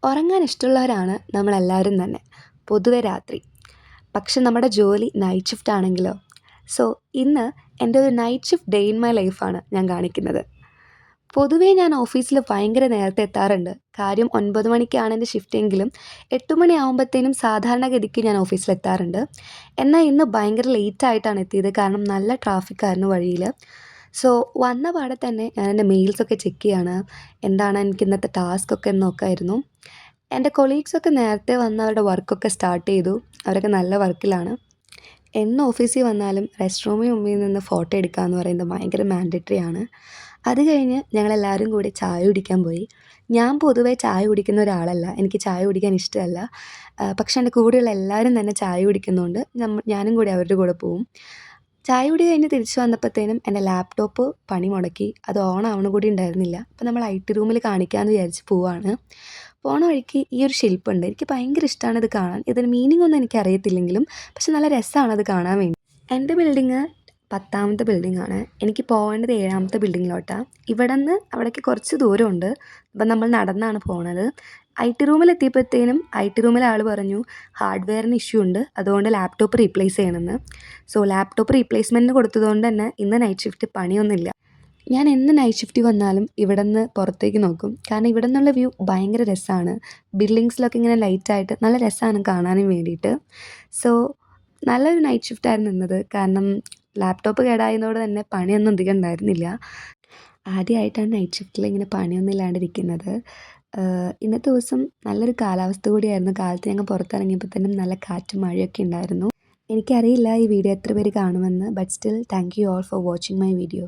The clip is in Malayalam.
ഉറങ്ങാൻ ഇഷ്ടമുള്ളവരാണ് നമ്മളെല്ലാവരും തന്നെ പൊതുവെ രാത്രി. പക്ഷെ നമ്മുടെ ജോലി നൈറ്റ് ഷിഫ്റ്റ് ആണെങ്കിലോ? സോ ഇന്ന് എൻ്റെ ഒരു night shift day in my ലൈഫാണ് ഞാൻ കാണിക്കുന്നത്. പൊതുവേ ഞാൻ ഓഫീസിൽ ഭയങ്കര നേരത്തെ എത്താറുണ്ട്. കാര്യം 9 മണിക്കാണ് എൻ്റെ ഷിഫ്റ്റ് എങ്കിലും 8 മണിയാകുമ്പോഴത്തേനും സാധാരണഗതിക്ക് ഞാൻ ഓഫീസിലെത്താറുണ്ട്. എന്നാൽ ഇന്ന് ഭയങ്കര ലേറ്റായിട്ടാണ് എത്തിയത്. കാരണം നല്ല ട്രാഫിക്കായിരുന്നു വഴിയിൽ. സോ വന്ന പാടെ തന്നെ ഞാൻ എൻ്റെ മെയിൽസൊക്കെ ചെക്ക് ചെയ്യാണ്. എന്താണ് എനിക്ക് ഇന്നത്തെ ടാസ്ക്കൊക്കെ എന്ന് നോക്കായിരുന്നു. എൻ്റെ കൊളീഗ്സൊക്കെ നേരത്തെ വന്ന് അവരുടെ വർക്കൊക്കെ സ്റ്റാർട്ട് ചെയ്തു. അവരൊക്കെ നല്ല വർക്കിലാണ്. എന്ന് ഓഫീസിൽ വന്നാലും റെസ്റ്റ് റൂമിൽ മുമ്പിൽ നിന്ന് ഫോട്ടോ എടുക്കുക എന്ന് പറയുന്നത് ഭയങ്കര മാൻഡറ്ററി ആണ്. അത് കഴിഞ്ഞ് ഞങ്ങളെല്ലാവരും കൂടി ചായ കുടിക്കാൻ പോയി. ഞാൻ പൊതുവേ ചായ കുടിക്കുന്ന ഒരാളല്ല. എനിക്ക് ചായ കുടിക്കാൻ ഇഷ്ടമല്ല. പക്ഷേ എൻ്റെ കൂടെയുള്ള എല്ലാവരും തന്നെ ചായ കുടിക്കുന്നതുകൊണ്ട് ഞാനും കൂടി അവരുടെ കൂടെ പോവും. ചായ കുടി കഴിഞ്ഞ് തിരിച്ച് വന്നപ്പോഴത്തേനും എൻ്റെ ലാപ്ടോപ്പ് പണി മുടക്കി. അത് ഓൺ ആവണ കൂടി ഉണ്ടായിരുന്നില്ല. അപ്പോൾ നമ്മൾ IT റൂമിൽ കാണിക്കാമെന്ന് വിചാരിച്ച് പോവാണ്. പോണ വഴിക്ക് ഈ ഒരു ശില്പമുണ്ട്. എനിക്ക് ഭയങ്കര ഇഷ്ടമാണ് ഇത് കാണാൻ. ഇതിന് മീനിങ് ഒന്നും എനിക്കറിയത്തില്ലെങ്കിലും പക്ഷെ നല്ല രസമാണത് കാണാൻ വേണ്ടി. എൻ്റെ ബിൽഡിങ് 10ാമത്തെ ബിൽഡിങ്ങാണ്. എനിക്ക് പോകേണ്ടത് 7ാമത്തെ ബിൽഡിങ്ങിലോട്ടാണ്. ഇവിടെ നിന്ന് അവിടേക്ക് കുറച്ച് ദൂരമുണ്ട്. അപ്പം നമ്മൾ നടന്നാണ് പോണത്. IT റൂമിലെത്തിയപ്പോഴത്തേനും IT റൂമിലെ ആൾ പറഞ്ഞു ഹാർഡ്വെയറിന് ഇഷ്യൂ ഉണ്ട്, അതുകൊണ്ട് ലാപ്ടോപ്പ് റീപ്ലേസ് ചെയ്യണമെന്ന്. സോ ലാപ്ടോപ്പ് റീപ്ലേസ്മെൻറ്റിന് കൊടുത്തതുകൊണ്ട് തന്നെ ഇന്ന് നൈറ്റ് ഷിഫ്റ്റ് പണിയൊന്നുമില്ല. ഞാൻ എന്ന് നൈറ്റ് ഷിഫ്റ്റ് വന്നാലും ഇവിടെ നിന്ന് പുറത്തേക്ക് നോക്കും. കാരണം ഇവിടെ നിന്നുള്ള വ്യൂ ഭയങ്കര രസമാണ്. ബിൽഡിങ്സിലൊക്കെ ഇങ്ങനെ ലൈറ്റായിട്ട് നല്ല രസമാണ് കാണാനും വേണ്ടിയിട്ട്. സോ നല്ലൊരു നൈറ്റ് ഷിഫ്റ്റായിരുന്നു ഇന്നത്. കാരണം ലാപ്ടോപ്പ് കേടായതോടെ തന്നെ പണിയൊന്നും അധികം ഉണ്ടായിരുന്നില്ല. ആദ്യമായിട്ടാണ് നൈറ്റ് ഷിഫ്റ്റിൽ ഇങ്ങനെ പണിയൊന്നും ഇല്ലാണ്ടിരിക്കുന്നത്. ഇന്നത്തെ ദിവസം നല്ലൊരു കാലാവസ്ഥ കൂടിയായിരുന്നു. കാലത്ത് ഞങ്ങൾ പുറത്തിറങ്ങിയപ്പോഴത്തേനും നല്ല കാറ്റും മഴയൊക്കെ ഉണ്ടായിരുന്നു. എനിക്കറിയില്ല ഈ വീഡിയോ എത്ര പേര് കാണുമെന്ന്. But still thank you all for watching my video.